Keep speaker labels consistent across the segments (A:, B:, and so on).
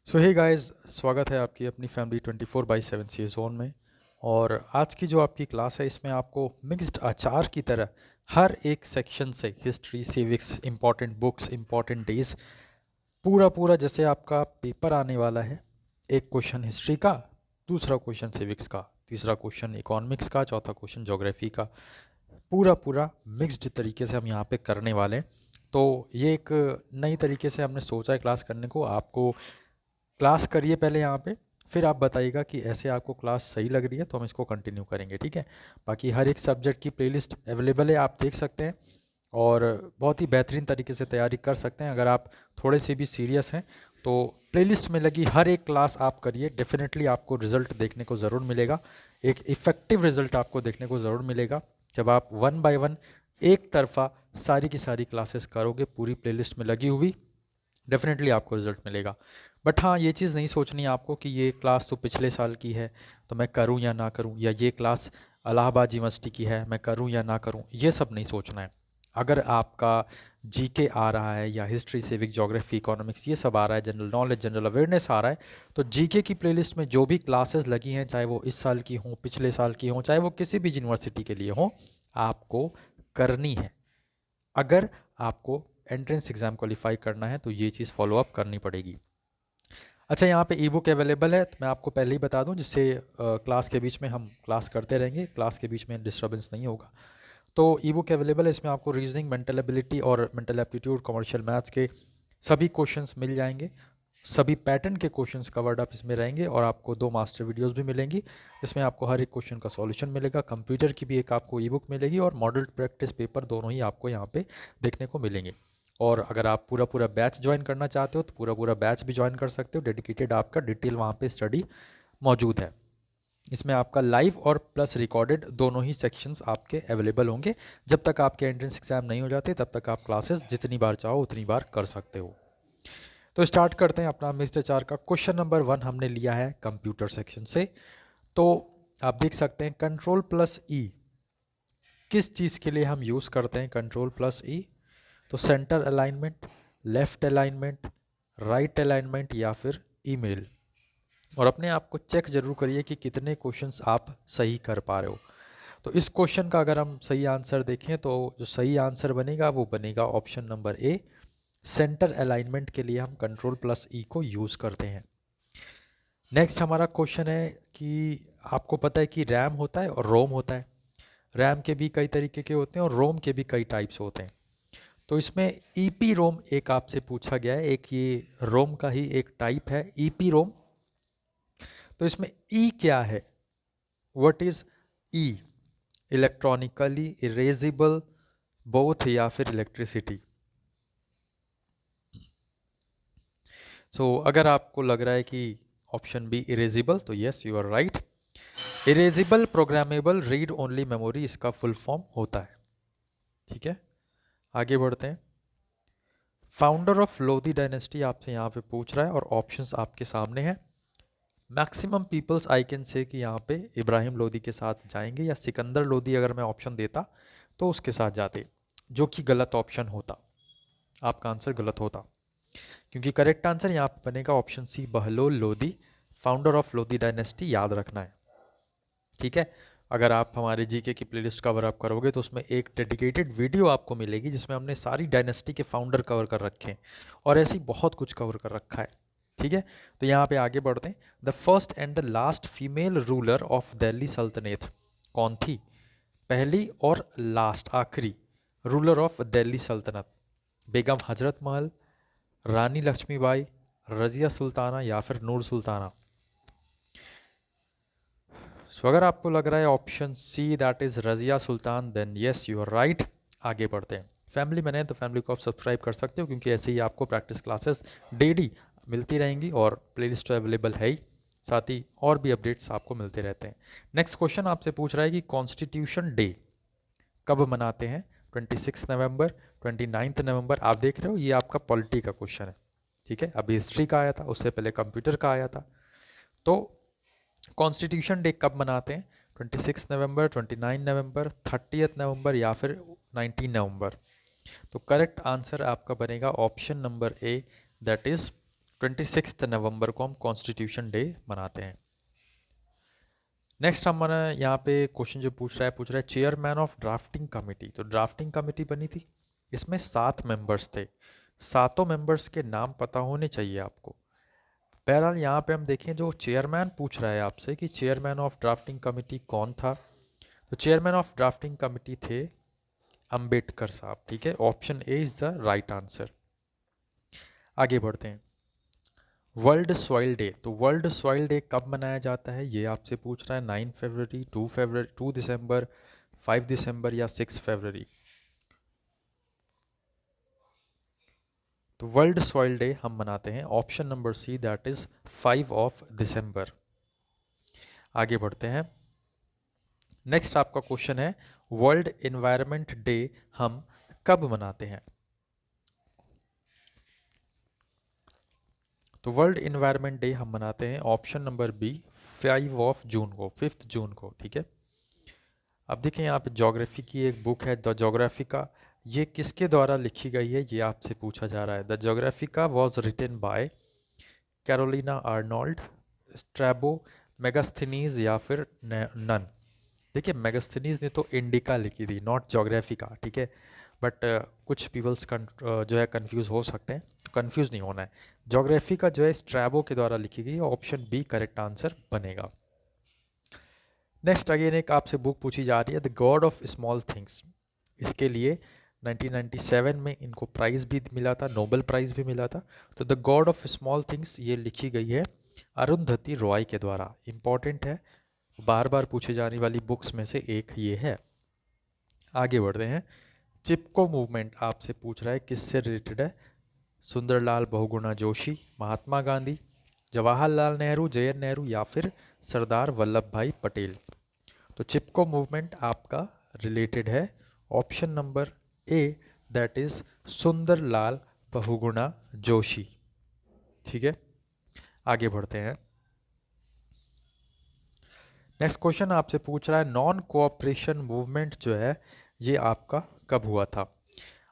A: सो hey guys, स्वागत है आपकी अपनी फैमिली 24/7 सी जोन में। और आज की जो आपकी क्लास है इसमें आपको मिक्स्ड अचार की तरह हर एक सेक्शन से history, civics, important books, important days, पूरा पूरा जैसे आपका पेपर आने वाला है। एक क्वेश्चन हिस्ट्री का, दूसरा क्वेश्चन सिविक्स का, तीसरा क्वेश्चन इकोनॉमिक्स का, चौथा क्वेश्चन ज्योग्राफी का, पूरा पूरा मिक्स्ड तरीके से हम यहाँ पे करने वाले हैं। तो ये एक नई तरीके से हमने सोचा है क्लास करने को। आपको क्लास करिए पहले यहाँ पे, फिर आप बताइएगा कि ऐसे आपको क्लास सही लग रही है तो हम इसको कंटिन्यू करेंगे, ठीक है। बाकी हर एक सब्जेक्ट की प्लेलिस्ट अवेलेबल है, आप देख सकते हैं और बहुत ही बेहतरीन तरीके से तैयारी कर सकते हैं। अगर आप थोड़े से भी सीरियस हैं तो प्लेलिस्ट में लगी हर एक क्लास आप करिए, डेफिनेटली आपको रिजल्ट देखने को ज़रूर मिलेगा। एक इफ़ेक्टिव रिजल्ट आपको देखने को ज़रूर मिलेगा जब आप वन बाय वन एक तरफा सारी की सारी क्लासेस करोगे पूरी प्लेलिस्ट में लगी हुई। डेफिनेटली आपको रिजल्ट मिलेगा। बट हाँ, ये चीज़ नहीं सोचनी है आपको कि ये क्लास तो पिछले साल की है तो मैं करूँ या ना करूँ, या ये क्लास इलाहाबाद यूनिवर्सिटी की है मैं करूँ या ना करूँ, ये सब नहीं सोचना है। अगर आपका जीके आ रहा है या हिस्ट्री, सिविक, ज्योग्राफी, इकोनॉमिक्स ये सब आ रहा है, जनरल नॉलेज, जनरल अवेयरनेस आ रहा है, तो जीके की प्लेलिस्ट में जो भी क्लासेस लगी हैं, चाहे वो इस साल की हों, पिछले साल की हों, चाहे वो किसी भी यूनिवर्सिटी के लिए हों, आपको करनी है। अगर आपको एंट्रेंस एग्ज़ाम क्वालिफाई करना है तो ये चीज़ फॉलो अप करनी पड़ेगी। अच्छा, यहाँ पे ई बुक अवेलेबल है तो मैं आपको पहले ही बता दूं, जिससे क्लास के बीच में हम क्लास करते रहेंगे, क्लास के बीच में डिस्टर्बेंस नहीं होगा। तो ई बुक अवेलेबल है, इसमें आपको रीजनिंग, मेंटल एबिलिटी और मेंटल एप्टीट्यूड, कमर्शियल मैथ्स के सभी क्वेश्चंस मिल जाएंगे। सभी पैटर्न के क्वेश्चंस कवर्ड अप इसमें रहेंगे और आपको 2 मास्टर वीडियोस भी मिलेंगी। इसमें आपको हर एक क्वेश्चन का सॉल्यूशन मिलेगा, कंप्यूटर की भी एक आपको ई बुक मिलेगी और मॉडल प्रैक्टिस पेपर दोनों ही आपको यहाँ पे देखने को मिलेंगे। और अगर आप पूरा पूरा बैच ज्वाइन करना चाहते हो तो पूरा पूरा बैच भी ज्वाइन कर सकते हो, डेडिकेटेड आपका डिटेल वहाँ पे स्टडी मौजूद है। इसमें आपका लाइव और प्लस रिकॉर्डेड दोनों ही सेक्शंस आपके अवेलेबल होंगे। जब तक आपके एंट्रेंस एग्जाम नहीं हो जाते तब तक आप क्लासेस जितनी बार चाहो उतनी बार कर सकते हो। तो स्टार्ट करते हैं अपना मिस्टर चार का। क्वेश्चन नंबर 1 हमने लिया है कंप्यूटर सेक्शन से। तो आप देख सकते हैं कंट्रोल प्लस ई किस चीज़ के लिए हम यूज़ करते हैं। कंट्रोल प्लस ई तो centre alignment, left alignment, right alignment या फिर ईमेल। और अपने आप को चेक जरूर करिए कि कितने क्वेश्चंस आप सही कर पा रहे हो। तो इस क्वेश्चन का अगर हम सही आंसर देखें तो जो सही आंसर बनेगा वो बनेगा ऑप्शन नंबर ए। सेंटर अलाइनमेंट के लिए हम कंट्रोल प्लस ई को यूज़ करते हैं। नेक्स्ट हमारा क्वेश्चन है कि आपको पता है कि रैम होता है और रोम होता है। रैम के भी कई तरीके के होते हैं और रोम के भी कई टाइप्स होते हैं। तो इसमें ईपी रोम एक आपसे पूछा गया है, एक ये रोम का ही एक टाइप है ईपी रोम। तो इसमें ई क्या है, what is E? Electronically erasable, both या फिर इलेक्ट्रिसिटी। सो अगर आपको लग रहा है कि ऑप्शन बी इरेजिबल, तो yes you are right. Erasable programmable read only memory इसका फुल फॉर्म होता है, ठीक है। आगे बढ़ते हैं। फाउंडर ऑफ लोधी डायनेस्टी आपसे यहाँ पे पूछ रहा है और ऑप्शंस आपके सामने हैं। Maximum peoples I can say कि यहाँ पे इब्राहिम लोदी के साथ जाएंगे, या सिकंदर लोदी अगर मैं ऑप्शन देता तो उसके साथ जाते, जो कि गलत ऑप्शन होता। आपका आंसर गलत होता, क्योंकि करेक्ट आंसर यहाँ पे बनेगा option C, Bahlol Lodi, founder of Lodi dynasty, याद रखना है, ठीक है। अगर आप हमारे जीके की प्लेलिस्ट कवर अप करोगे तो उसमें एक डेडिकेटेड वीडियो आपको मिलेगी जिसमें हमने सारी डायनेस्टी के फाउंडर कवर कर रखे हैं और ऐसी बहुत कुछ कवर कर रखा है, ठीक है। तो यहाँ पे आगे बढ़ते हैं। The first and the last female ruler of Delhi सल्तनत कौन थी? पहली और लास्ट, आखिरी रूलर ऑफ दिल्ली सल्तनत। बेगम हजरत महल, रानी लक्ष्मीबाई, रजिया सुल्ताना या फिर नूर सुल्ताना। सो अगर आपको लग रहा है option C that is Razia Sultan, then yes you are right. आगे बढ़ते हैं। फैमिली में है तो फैमिली को आप सब्सक्राइब कर सकते हो, क्योंकि ऐसे ही आपको प्रैक्टिस क्लासेस डेली मिलती रहेंगी और प्लेलिस्ट तो अवेलेबल है ही, साथ ही और भी अपडेट्स आपको मिलते रहते हैं। नेक्स्ट क्वेश्चन आपसे पूछ रहा है कि कॉन्स्टिट्यूशन डे कब मनाते हैं? 26 नवंबर, 29 नवंबर। आप देख रहे हो ये आपका पॉलिटी का क्वेश्चन है, ठीक है। अभी हिस्ट्री का आया था, उससे पहले कंप्यूटर का आया था। तो कॉन्स्टिट्यूशन डे कब मनाते हैं? 26 नवंबर, 29 नवंबर, 30 नवंबर या फिर 19 नवंबर। तो करेक्ट आंसर आपका बनेगा option number A, that is 26 नवंबर को हम कॉन्स्टिट्यूशन डे मनाते हैं। नेक्स्ट हमारा यहाँ पे क्वेश्चन जो पूछ रहा है चेयरमैन ऑफ ड्राफ्टिंग कमेटी। तो ड्राफ्टिंग कमेटी बनी थी, इसमें 7 मेंबर्स थे, सातों मेंबर्स के नाम पता होने चाहिए आपको। बहरहाल यहाँ पे हम देखें, जो चेयरमैन पूछ रहा है आपसे कि चेयरमैन ऑफ ड्राफ्टिंग कमेटी कौन था, तो चेयरमैन ऑफ ड्राफ्टिंग कमेटी थे अंबेडकर साहब। ठीक है, option A is the right answer. आगे बढ़ते हैं। वर्ल्ड सॉइल डे, तो वर्ल्ड सॉइल डे कब मनाया जाता है ये आपसे पूछ रहा है। 9 फरवरी, 2 फरवरी, 2 दिसंबर, 5 दिसंबर या 6 फरवरी। तो वर्ल्ड सॉइल डे हम मनाते हैं option number C, that is 5 of December. आगे बढ़ते हैं। नेक्स्ट आपका क्वेश्चन है वर्ल्ड एनवायरनमेंट डे हम कब मनाते हैं। तो वर्ल्ड एनवायरनमेंट डे हम मनाते हैं option number B, 5 of June को, 5 जून को। ठीक है, अब देखें यहाँ पे ज्योग्राफी की एक बुक है द ज्योग्राफिका, ये किसके द्वारा लिखी गई है ये आपसे पूछा जा रहा है। The Geographica was written by Carolina Arnold, Strabo, Megasthenes या फिर नन। देखिए मेगास्थनीज ने तो इंडिका लिखी थी, नॉट ज्योग्राफिका। ठीक है, बट कुछ पीपल्स जो है कंफ्यूज हो सकते हैं, कंफ्यूज नहीं होना है। ज्योग्राफी का जो है स्ट्रैबो के द्वारा लिखी गई, ऑप्शन बी करेक्ट आंसर बनेगा। नेक्स्ट अगेन एक आपसे बुक पूछी जा रही है the God of small things. इसके लिए 1997 में इनको प्राइज़ भी मिला था, नोबेल प्राइज़ भी मिला था। तो the God of small things ये लिखी गई है अरुंधति रॉय के द्वारा। इंपॉर्टेंट है, बार बार पूछे जाने वाली बुक्स में से एक ये है। आगे बढ़ते हैं। चिपको मूवमेंट आपसे पूछ रहा है किससे रिलेटेड है। सुंदरलाल बहुगुणा जोशी, महात्मा गांधी, जवाहरलाल नेहरू, जे एन नेहरू या फिर सरदार वल्लभ भाई पटेल। तो चिपको मूवमेंट आपका रिलेटेड है option number A, that is Sunderlal Bahuguna Joshi. ठीक है, आगे बढ़ते हैं। नेक्स्ट क्वेश्चन आपसे पूछ रहा है नॉन कोऑपरेशन मूवमेंट जो है ये आपका कब हुआ था।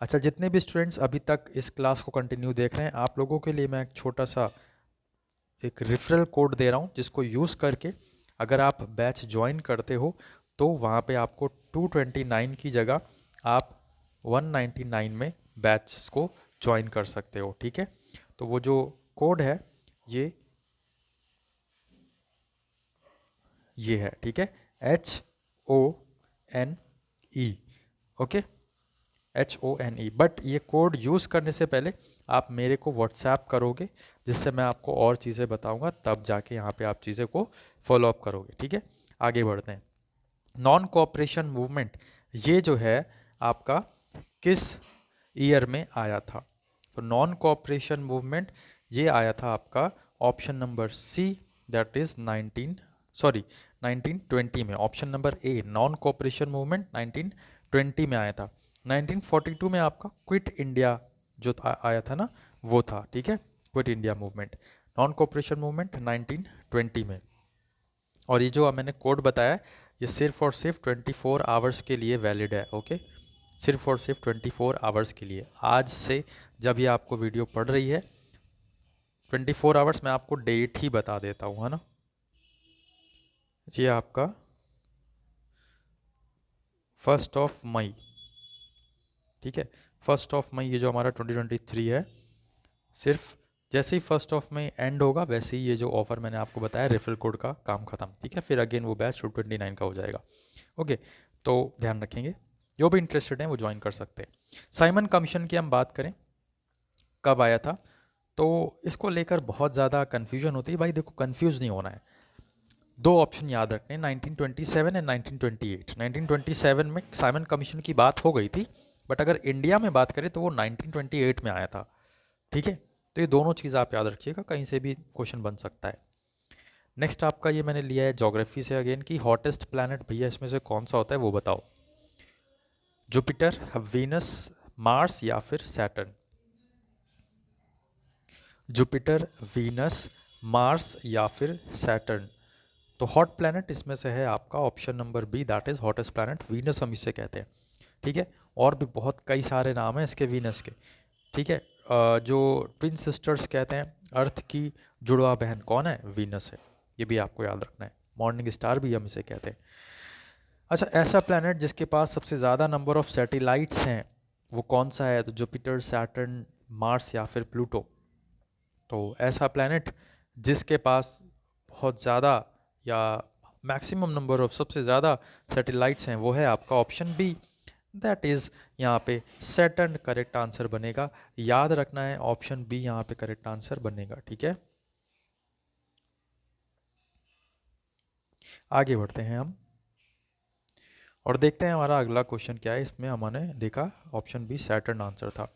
A: अच्छा, जितने भी स्टूडेंट्स अभी तक इस क्लास को कंटिन्यू देख रहे हैं, आप लोगों के लिए मैं एक छोटा सा एक रेफरल कोड दे रहा हूँ, जिसको यूज़ करके अगर आप बैच ज्वाइन करते हो तो वहाँ पे आपको 229 की जगह आप 199 में बैच को ज्वाइन कर सकते हो। ठीक है, तो वो जो कोड है ये है। ठीक है, HONE, ओके, HONE। बट ये कोड यूज़ करने से पहले आप मेरे को व्हाट्सएप करोगे, जिससे मैं आपको और चीज़ें बताऊंगा, तब जाके यहाँ पे आप चीज़ें को फॉलो अप करोगे। ठीक है, आगे बढ़ते हैं। नॉन कोऑपरेशन मूवमेंट ये जो है आपका किस ईयर में आया था। तो नॉन कोऑपरेशन मूवमेंट ये आया था आपका option number C, that is 1920 में। Option number A non cooperation movement 1920 में आया था। 1942 में आपका क्विट इंडिया जो आया था ना, वो था। ठीक है, quit India movement. Non cooperation movement 1920 में। और ये जो मैंने कोड बताया ये सिर्फ और सिर्फ 24 आवर्स के लिए वैलिड है। ओके, सिर्फ और सिर्फ 24 आवर्स के लिए। आज से जब ये आपको वीडियो पढ़ रही है 24 आवर्स, मैं आपको डेट ही बता देता हूँ, है ना। ये आपका 1 मई। ठीक है, 1 मई ये जो हमारा 2023 है, सिर्फ जैसे ही 1 मई एंड होगा वैसे ही ये जो ऑफर मैंने आपको बताया रेफरल कोड का काम खत्म। ठीक है, फिर अगेन वो बैच 229 का हो जाएगा। ओके, तो ध्यान रखेंगे, जो भी इंटरेस्टेड हैं वो ज्वाइन कर सकते हैं। साइमन कमीशन की हम बात करें कब आया था, तो इसको लेकर बहुत ज़्यादा कन्फ्यूजन होती है। भाई देखो, कन्फ्यूज नहीं होना है, दो ऑप्शन याद रखने हैं, 1927 एंड 1928। 1927 में साइमन कमीशन की बात हो गई थी, बट अगर इंडिया में बात करें तो वो 1928 में आया था। ठीक है, तो ये दोनों चीज़ आप याद रखिएगा, कहीं से भी क्वेश्चन बन सकता है। नेक्स्ट आपका ये मैंने लिया है ज्योग्राफी से अगेन कि हॉटेस्ट प्लैनेट भैया इसमें से कौन सा होता है वो बताओ। जुपिटर, वीनस, मार्स या फिर सैटर्न। जुपिटर, वीनस, मार्स या फिर सैटर्न। तो हॉट प्लैनेट इसमें से है आपका option number B, that is hottest planet Venus हम इसे कहते हैं। ठीक है, और भी बहुत कई सारे नाम हैं इसके वीनस के। ठीक है, जो ट्विन सिस्टर्स कहते हैं अर्थ की जुड़वा बहन कौन है? वीनस है। ये भी आपको याद रखना है। मॉर्निंग स्टार भी हम इसे कहते हैं। अच्छा, ऐसा प्लैनेट जिसके पास सबसे ज़्यादा नंबर ऑफ सैटेलाइट्स हैं वो कौन सा है? तो जुपिटर, सैटर्न, मार्स या फिर प्लूटो। तो ऐसा प्लैनेट जिसके पास बहुत ज़्यादा या मैक्सिमम नंबर ऑफ सबसे ज़्यादा सैटेलाइट्स हैं वो है आपका ऑप्शन बी, दैट इज़ यहाँ पे सैटर्न करेक्ट आंसर बनेगा। याद रखना है, ऑप्शन बी यहाँ पे करेक्ट आंसर बनेगा। ठीक है, आगे बढ़ते हैं हम और देखते हैं हमारा अगला क्वेश्चन क्या है। इसमें हमने देखा ऑप्शन बी सैटर्न आंसर था।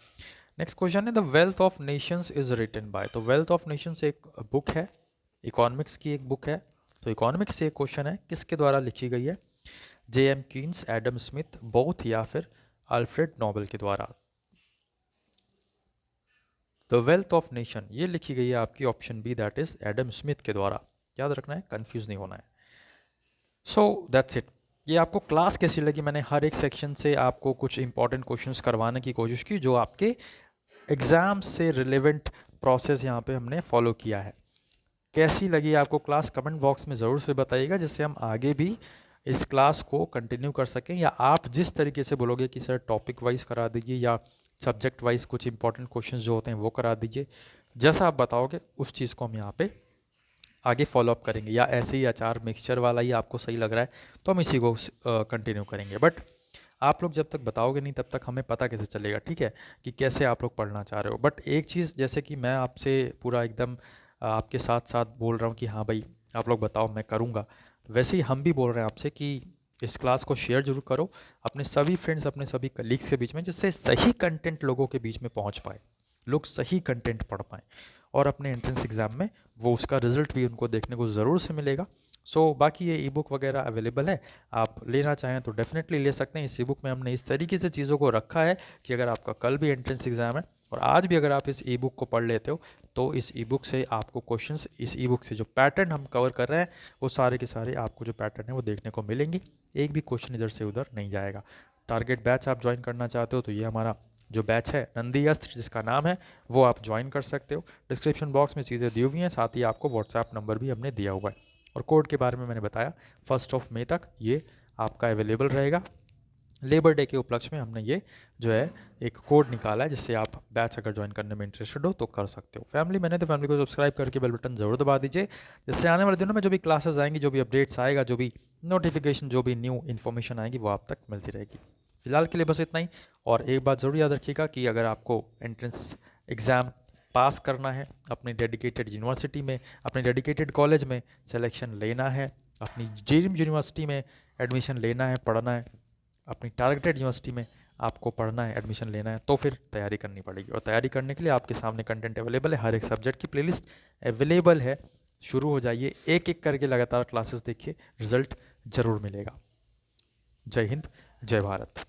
A: नेक्स्ट क्वेश्चन है the wealth of nations is written by. तो वेल्थ ऑफ नेशंस एक बुक है, इकोनॉमिक्स की एक बुक है। तो इकोनॉमिक्स से एक क्वेश्चन है, किसके द्वारा लिखी गई है? J.M.. Keynes, Adam Smith, both या फिर अल्फ्रेड नोबेल के द्वारा। द वेल्थ ऑफ नेशन ये लिखी गई है आपकी option B, that is Adam Smith के द्वारा। याद रखना है, कंफ्यूज नहीं होना है। So that's it. ये आपको क्लास कैसी लगी? मैंने हर एक सेक्शन से आपको कुछ इंपॉर्टेंट क्वेश्चंस करवाने की कोशिश की जो आपके एग्जाम से रिलेवेंट प्रोसेस यहाँ पे हमने फॉलो किया है। कैसी लगी आपको क्लास? कमेंट बॉक्स में ज़रूर से बताइएगा, जिससे हम आगे भी इस क्लास को कंटिन्यू कर सकें। या आप जिस तरीके से बोलोगे कि सर टॉपिक वाइज करा दीजिए या सब्जेक्ट वाइज कुछ इंपॉर्टेंट क्वेश्चंस जो होते हैं वो करा दीजिए, जैसा आप बताओगे उस चीज़ को हम यहाँ पे आगे फॉलोअप करेंगे। या ऐसे ही अचार मिक्सचर वाला ही आपको सही लग रहा है तो हम इसी को कंटिन्यू करेंगे। बट आप लोग जब तक बताओगे नहीं तब तक हमें पता कैसे चलेगा, ठीक है, कि कैसे आप लोग पढ़ना चाह रहे हो। बट एक चीज़, जैसे कि मैं आपसे पूरा एकदम आपके साथ साथ बोल रहा हूँ कि हाँ भाई आप लोग बताओ मैं करूँगा, वैसे ही हम भी बोल रहे हैं आपसे कि इस क्लास को शेयर जरूर करो अपने सभी फ्रेंड्स, अपने सभी कलीग्स के बीच में, जिससे सही कंटेंट लोगों के बीच में पहुँच पाए, लोग सही कंटेंट पढ़ पाएँ और अपने एंट्रेंस एग्ज़ाम में वो उसका रिजल्ट भी उनको देखने को ज़रूर से मिलेगा। सो बाकी ये ई बुक वगैरह अवेलेबल है, आप लेना चाहें तो डेफिनेटली ले सकते हैं। इस ई बुक में हमने इस तरीके से चीज़ों को रखा है कि अगर आपका कल भी एंट्रेंस एग्ज़ाम है और आज भी अगर आप इस ई बुक को पढ़ लेते हो तो इस ई बुक से आपको क्वेश्चंस, इस ई बुक से जो पैटर्न हम कवर कर रहे हैं वो सारे के सारे आपको जो पैटर्न है वो देखने को मिलेंगे। एक भी क्वेश्चन इधर से उधर नहीं जाएगा। टारगेट बैच आप ज्वाइन करना चाहते हो तो ये हमारा जो बैच है नंदी अस्त्र जिसका नाम है वो आप ज्वाइन कर सकते हो। डिस्क्रिप्शन बॉक्स में चीज़ें दी हुई हैं, साथ ही आपको व्हाट्सएप नंबर भी हमने दिया हुआ है। और कोड के बारे में मैंने बताया, 1 मई तक ये आपका अवेलेबल रहेगा। लेबर डे के उपलक्ष्य में हमने ये जो है एक कोड निकाला है जिससे आप बैच अगर ज्वाइन करने में इंटरेस्टेड हो तो कर सकते हो। फैमिली मैंने तो फैमिली को सब्सक्राइब करके बेल बटन ज़रूर दबा दीजिए, जिससे आने वाले दिनों में जो भी क्लासेस आएंगी, जो भी अपडेट्स आएगा, जो भी नोटिफिकेशन, जो भी न्यू इन्फॉर्मेशन आएगी वो आप तक मिलती रहेगी। फिलहाल के लिए बस इतना ही। और एक बात ज़रूर याद रखिएगा कि अगर आपको एंट्रेंस एग्ज़ाम पास करना है, अपनी डेडिकेटेड यूनिवर्सिटी में, अपने डेडिकेटेड कॉलेज में सिलेक्शन लेना है, अपनी ड्रीम यूनिवर्सिटी में एडमिशन लेना है, पढ़ना है, अपनी टारगेटेड यूनिवर्सिटी में आपको पढ़ना है, एडमिशन लेना है, तो फिर तैयारी करनी पड़ेगी। और तैयारी करने के लिए आपके सामने कंटेंट अवेलेबल है, हर एक सब्जेक्ट की प्लेलिस्ट अवेलेबल है। शुरू हो जाइए, एक एक करके लगातार क्लासेस देखिए, रिजल्ट ज़रूर मिलेगा। जय हिंद, जय भारत।